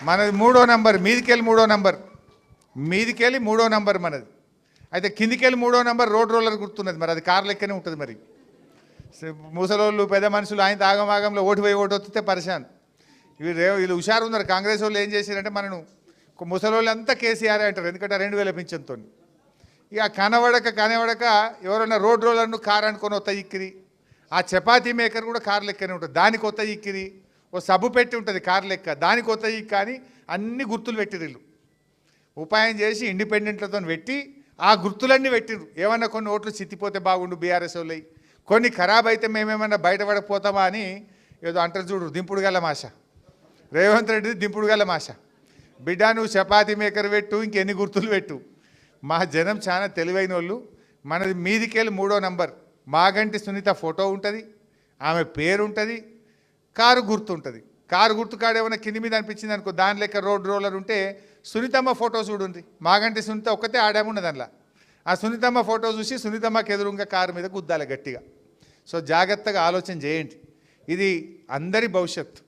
మనది 3వ నంబర్, మీదికెళ్ళి 3వ నంబర్, మీదికెళ్ళి 3వ నంబర్ మనది. అయితే కిందికెళ్ళి 3వ నంబర్ రోడ్ రోలర్ గుర్తున్నది, మరి అది కారు లెక్కనే ఉంటుంది. మరి ముసలోళ్ళు పెద్ద మనుషులు ఆయన ఆగమాగంలో ఓటు పోయి ఓటు వస్తే పరిశాన్. వీళ్ళు హుషారు ఉన్నారు. కాంగ్రెస్ వాళ్ళు ఏం చేశారంటే మనను ముసలోళ్ళు అంతా కేసీఆర్ అంటారు, ఎందుకంటే 2000 పింఛన్తో. ఇక కనబడక ఎవరైనా రోడ్ రోలర్ను కారు అనుకొని వస్తా ఇక్కిరి. ఆ చపాతీ మేకర్ కూడా కారు లెక్కనే ఉంటుంది, దానికి కొత్త ఇక్కిరి. ఓ సబ్బు పెట్టి ఉంటుంది కారు లెక్క, దానికి కొత్త ఇక్కి అని అన్ని గుర్తులు పెట్టిరు. వీళ్ళు ఉపాయం చేసి ఇండిపెండెంట్లతో పెట్టి ఆ గుర్తులన్నీ పెట్టిరు. ఏమన్నా కొన్ని ఓట్లు చిత్తిపోతే బాగుండు బీఆర్ఎస్ వాళ్ళు, కొన్ని ఖరాబ్ అయితే మేమేమన్నా బయటపడకపోతామా అని ఏదో అంటారు చూడు, దింపుడు గల మాష. రేవంత్ రెడ్డి దింపుడు గల మాష. బిడ్డ నువ్వు చపాతీ మేకర్ పెట్టు, ఇంకెన్ని గుర్తులు పెట్టు. మా జనం చాలా తెలివైన వాళ్ళు. మనది మీదికెళ్ళి 3వ నంబర్, మాగంటి సునీత ఫోటో ఉంటుంది, ఆమె పేరు ఉంటుంది, కారు గుర్తు ఉంటుంది. కారు గుర్తు కాడ ఏమైనా కింది మీద అనిపించింది అనుకో, దాని లెక్క రోడ్ రోలర్ ఉంటే సునీతమ్మ ఫోటో చూడండి. మాగంటి సునీత ఒక్కతే ఆడామున్నది అందులో. ఆ సునీతమ్మ ఫోటో చూసి సునీతమ్మకి ఎదురుగా కారు మీద గుద్దాలి గట్టిగా. సో జాగ్రత్తగా ఆలోచన చేయండి, ఇది అందరి భవిష్యత్తు.